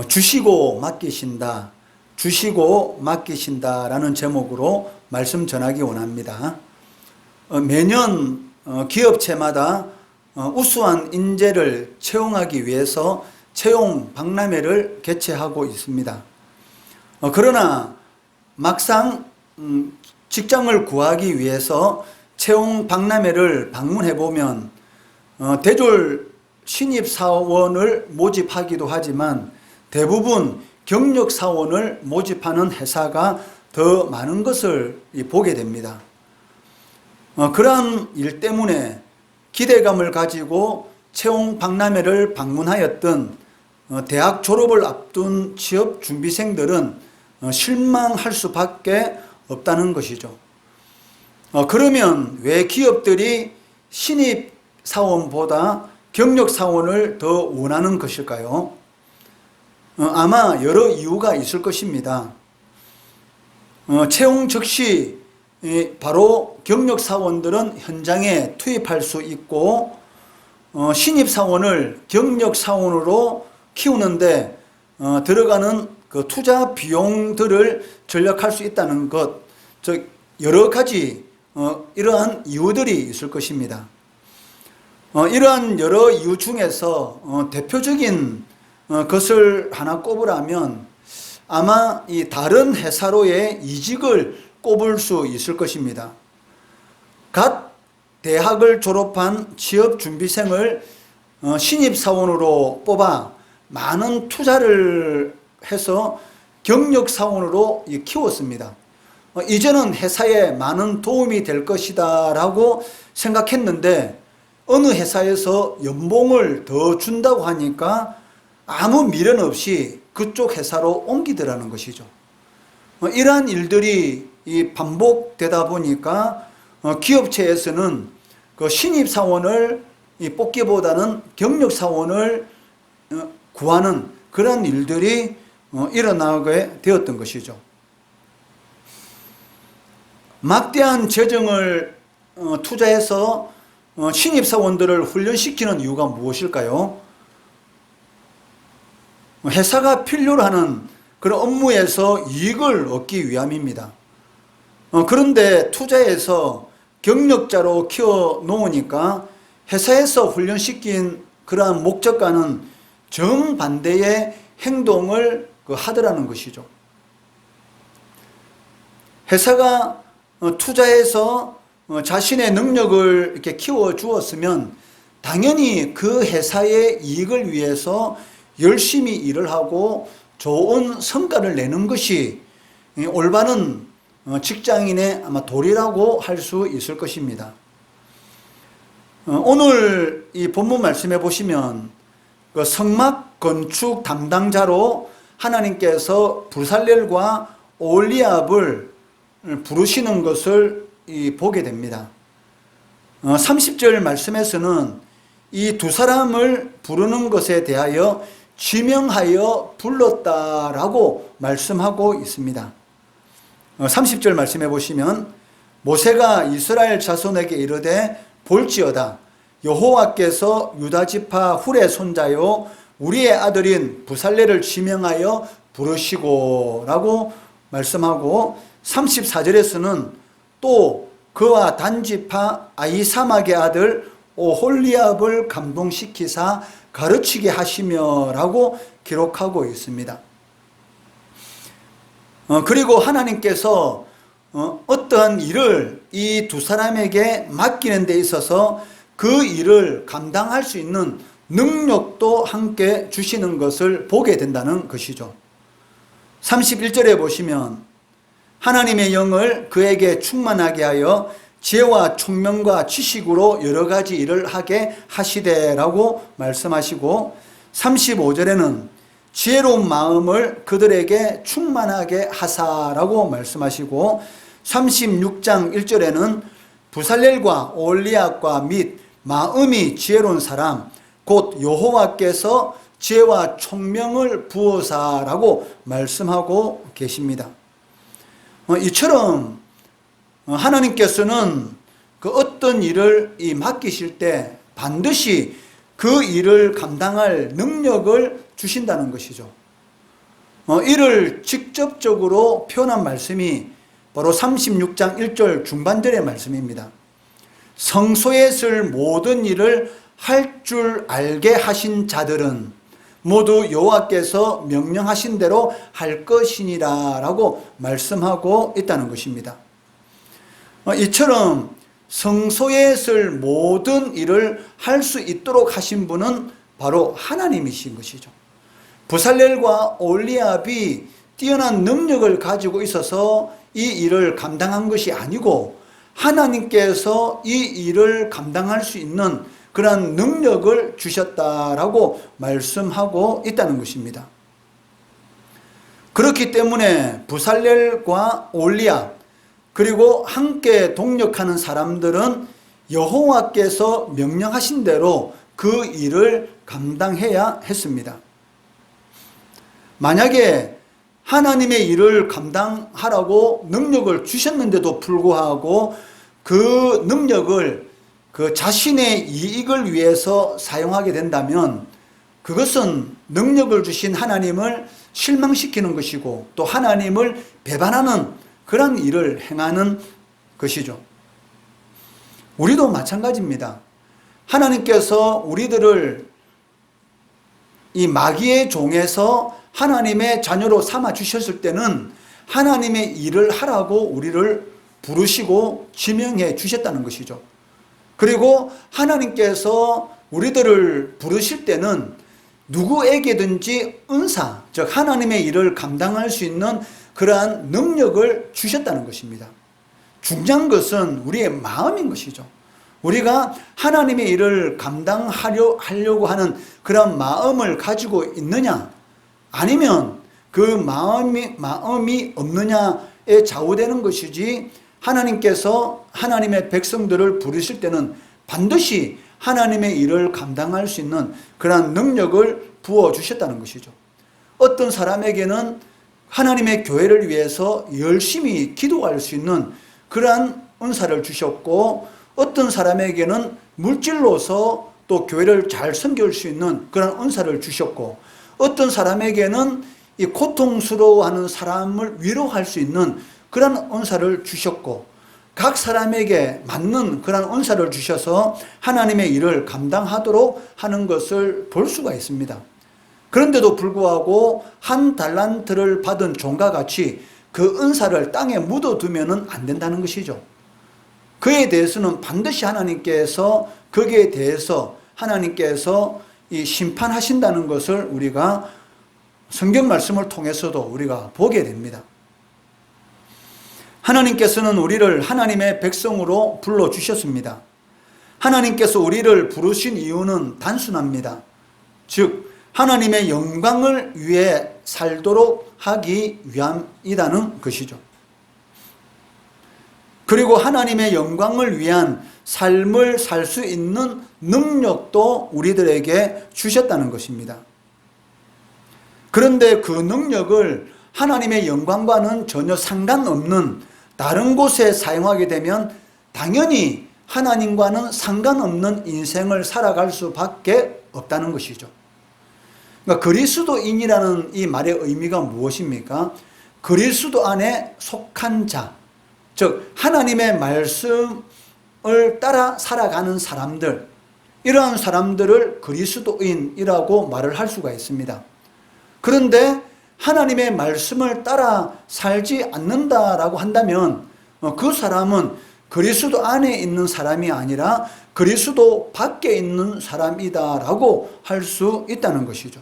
주시고 맡기신다, 주시고 맡기신다라는 제목으로 말씀 전하기 원합니다. 매년 기업체마다 우수한 인재를 채용하기 위해서 채용 박람회를 개최하고 있습니다. 그러나 막상 직장을 구하기 위해서 채용 박람회를 방문해 보면 대졸 신입사원을 모집하기도 하지만 대부분 경력사원을 모집하는 회사가 더 많은 것을 보게 됩니다. 그러한 일 때문에 기대감을 가지고 채용 박람회를 방문하였던 대학 졸업을 앞둔 취업 준비생들은 실망할 수밖에 없다는 것이죠. 그러면 왜 기업들이 신입사원보다 경력사원을 더 원하는 것일까요? 아마 여러 이유가 있을 것입니다. 채용 즉시 바로 경력사원들은 현장에 투입할 수 있고 신입사원을 경력사원으로 키우는데 들어가는 그 투자 비용들을 절약할 수 있다는 것, 즉 여러 가지 이러한 이유들이 있을 것입니다. 이러한 여러 이유 중에서 대표적인 것을 하나 꼽으라면 아마 이 다른 회사로의 이직을 꼽을 수 있을 것입니다. 갓 대학을 졸업한 취업준비생을 신입사원으로 뽑아 많은 투자를 해서 경력사원으로 키웠습니다. 이제는 회사에 많은 도움이 될 것이다 라고 생각했는데 어느 회사에서 연봉을 더 준다고 하니까 아무 미련 없이 그쪽 회사로 옮기더라는 것이죠. 이러한 일들이 반복되다 보니까 기업체에서는 그 신입사원을 뽑기보다는 경력사원을 구하는 그런 일들이 일어나게 되었던 것이죠. 막대한 재정을 투자해서 신입사원들을 훈련시키는 이유가 무엇일까요? 회사가 필요로 하는 그런 업무에서 이익을 얻기 위함입니다. 그런데 투자해서 경력자로 키워 놓으니까 회사에서 훈련시킨 그러한 목적과는 정반대의 행동을 하더라는 것이죠. 회사가 투자해서 자신의 능력을 이렇게 키워 주었으면 당연히 그 회사의 이익을 위해서 열심히 일을 하고 좋은 성과를 내는 것이 올바른 직장인의 아마 도리라고 할 수 있을 것입니다. 오늘 이 본문 말씀해 보시면 그 성막 건축 담당자로 하나님께서 부살렐과 오홀리압을 부르시는 것을 보게 됩니다. 30절 말씀에서는 이 두 사람을 부르는 것에 대하여 지명하여 불렀다라고 말씀하고 있습니다. 30절 말씀해 보시면 모세가 이스라엘 자손에게 이르되 볼지어다 여호와께서 유다 지파 훌의 손자요 우리의 아들인 부살렐을 지명하여 부르시고 라고 말씀하고 34절에서는 또 그와 단지파 아히사막의 아들 오홀리압을 감동시키사 가르치게 하시며 라고 기록하고 있습니다. 그리고 하나님께서 어떠한 일을 이 두 사람에게 맡기는 데 있어서 그 일을 감당할 수 있는 능력도 함께 주시는 것을 보게 된다는 것이죠. 31절에 보시면 하나님의 영을 그에게 충만하게 하여 지혜와 총명과 지식으로 여러 가지 일을 하게 하시되라고 말씀하시고 35절에는 지혜로운 마음을 그들에게 충만하게 하사라고 말씀하시고 36장 1절에는 부살렐과 오홀리압과 및 마음이 지혜로운 사람 곧 여호와께서 지혜와 총명을 부어사라고 말씀하고 계십니다. 이처럼 하나님께서는 그 어떤 일을 맡기실 때 반드시 그 일을 감당할 능력을 주신다는 것이죠. 이를 직접적으로 표현한 말씀이 바로 36장 1절 중반절의 말씀입니다. 성소에 쓸 모든 일을 할 줄 알게 하신 자들은 모두 여호와께서 명령하신 대로 할 것이니라 라고 말씀하고 있다는 것입니다. 이처럼 성소에 쓸 모든 일을 할 수 있도록 하신 분은 바로 하나님이신 것이죠. 부살렐과 올리압이 뛰어난 능력을 가지고 있어서 이 일을 감당한 것이 아니고 하나님께서 이 일을 감당할 수 있는 그런 능력을 주셨다라고 말씀하고 있다는 것입니다. 그렇기 때문에 부살렐과 올리압 그리고 함께 동력하는 사람들은 여호와께서 명령하신 대로 그 일을 감당해야 했습니다. 만약에 하나님의 일을 감당하라고 능력을 주셨는데도 불구하고 그 능력을 그 자신의 이익을 위해서 사용하게 된다면 그것은 능력을 주신 하나님을 실망시키는 것이고 또 하나님을 배반하는 그런 일을 행하는 것이죠. 우리도 마찬가지입니다. 하나님께서 우리들을 이 마귀의 종에서 하나님의 자녀로 삼아 주셨을 때는 하나님의 일을 하라고 우리를 부르시고 지명해 주셨다는 것이죠. 그리고 하나님께서 우리들을 부르실 때는 누구에게든지 은사, 즉 하나님의 일을 감당할 수 있는 그러한 능력을 주셨다는 것입니다. 중요한 것은 우리의 마음인 것이죠. 우리가 하나님의 일을 감당하려고 하는 그런 마음을 가지고 있느냐, 아니면 그 마음이 없느냐에 좌우되는 것이지, 하나님께서 하나님의 백성들을 부르실 때는 반드시 하나님의 일을 감당할 수 있는 그러한 능력을 부어주셨다는 것이죠. 어떤 사람에게는 하나님의 교회를 위해서 열심히 기도할 수 있는 그러한 은사를 주셨고, 어떤 사람에게는 물질로서 또 교회를 잘 섬길 수 있는 그런 은사를 주셨고, 어떤 사람에게는 이 고통스러워하는 사람을 위로할 수 있는 그런 은사를 주셨고, 각 사람에게 맞는 그런 은사를 주셔서 하나님의 일을 감당하도록 하는 것을 볼 수가 있습니다. 그런데도 불구하고 한 달란트를 받은 종과 같이 그 은사를 땅에 묻어두면 안 된다는 것이죠. 그에 대해서는 반드시 하나님께서 거기에 대해서 하나님께서 이 심판하신다는 것을 우리가 성경 말씀을 통해서도 우리가 보게 됩니다. 하나님께서는 우리를 하나님의 백성으로 불러주셨습니다. 하나님께서 우리를 부르신 이유는 단순합니다. 즉 하나님의 영광을 위해 살도록 하기 위함이라는 것이죠. 그리고 하나님의 영광을 위한 삶을 살 수 있는 능력도 우리들에게 주셨다는 것입니다. 그런데 그 능력을 하나님의 영광과는 전혀 상관없는 다른 곳에 사용하게 되면 당연히 하나님과는 상관없는 인생을 살아갈 수밖에 없다는 것이죠. 그러니까 그리스도인이라는 이 말의 의미가 무엇입니까? 그리스도 안에 속한 자, 즉 하나님의 말씀을 따라 살아가는 사람들, 이러한 사람들을 그리스도인이라고 말을 할 수가 있습니다. 그런데 하나님의 말씀을 따라 살지 않는다라고 한다면 그 사람은 그리스도 안에 있는 사람이 아니라 그리스도 밖에 있는 사람이다라고 할 수 있다는 것이죠.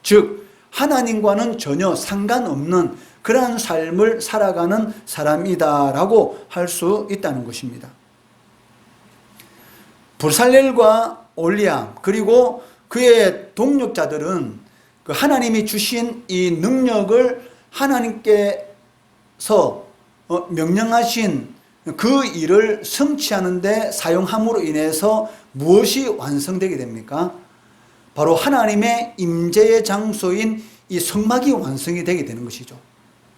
즉 하나님과는 전혀 상관없는 그러한 삶을 살아가는 사람이다라고 할 수 있다는 것입니다. 부살렐과 올리압 그리고 그의 동력자들은 그 하나님이 주신 이 능력을 하나님께서 명령하신 그 일을 성취하는 데 사용함으로 인해서 무엇이 완성되게 됩니까? 바로 하나님의 임재의 장소인 이 성막이 완성이 되게 되는 것이죠.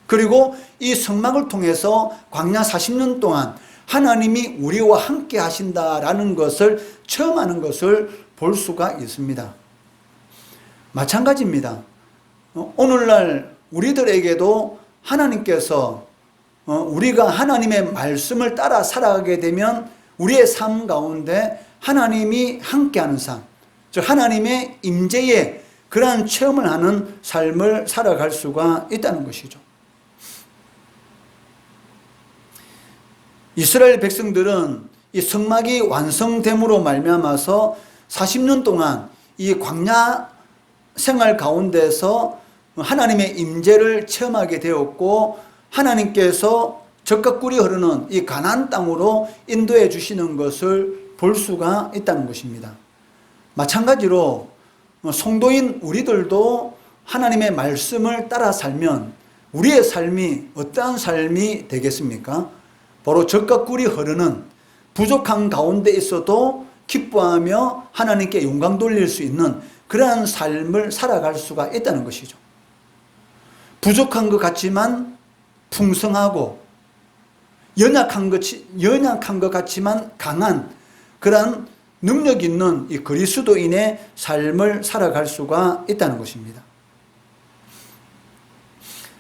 그리고 이 성막을 통해서 광야 40년 동안 하나님이 우리와 함께 하신다라는 것을 체험하는 것을 볼 수가 있습니다. 마찬가지입니다. 오늘날 우리들에게도 하나님께서 우리가 하나님의 말씀을 따라 살아가게 되면 우리의 삶 가운데 하나님이 함께하는 삶, 즉 하나님의 임재에 그러한 체험을 하는 삶을 살아갈 수가 있다는 것이죠. 이스라엘 백성들은 이 성막이 완성됨으로 말미암아서 40년 동안 이 광야 생활 가운데서 하나님의 임재를 체험하게 되었고, 하나님께서 젖과 꿀이 흐르는 이 가나안 땅으로 인도해 주시는 것을 볼 수가 있다는 것입니다. 마찬가지로 성도인 우리들도 하나님의 말씀을 따라 살면 우리의 삶이 어떠한 삶이 되겠습니까? 바로 젖과 꿀이 흐르는, 부족한 가운데 있어도 기뻐하며 하나님께 영광 돌릴 수 있는 그러한 삶을 살아갈 수가 있다는 것이죠. 부족한 것 같지만 풍성하고 연약한 것 같지만 강한 그러한 능력 있는 이 그리스도인의 삶을 살아갈 수가 있다는 것입니다.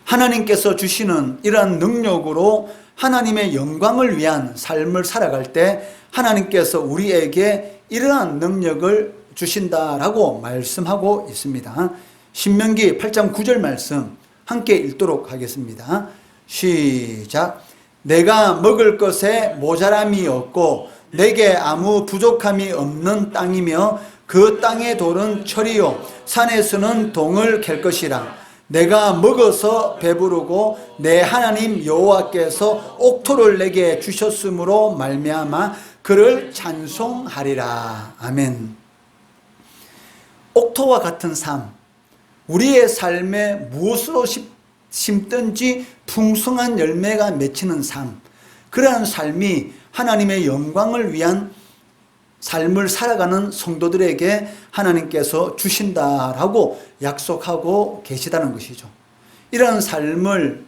하나님께서 주시는 이러한 능력으로 하나님의 영광을 위한 삶을 살아갈 때 하나님께서 우리에게 이러한 능력을 주신다라고 말씀하고 있습니다. 신명기 8장 9절 말씀 함께 읽도록 하겠습니다. 시작. 내가 먹을 것에 모자람이 없고 내게 아무 부족함이 없는 땅이며 그 땅의 돌은 철이요 산에서는 동을 캘 것이라. 내가 먹어서 배부르고 내 하나님 여호와께서 옥토를 내게 주셨으므로 말미암아 그를 찬송하리라. 아멘. 옥토와 같은 삶, 우리의 삶에 무엇으로 심든지 풍성한 열매가 맺히는 삶, 그러한 삶이 하나님의 영광을 위한 삶을 살아가는 성도들에게 하나님께서 주신다라고 약속하고 계시다는 것이죠. 이런 삶을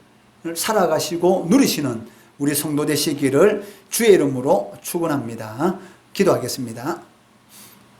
살아가시고 누리시는 우리 성도 되시기를 주의 이름으로 축원합니다. 기도하겠습니다.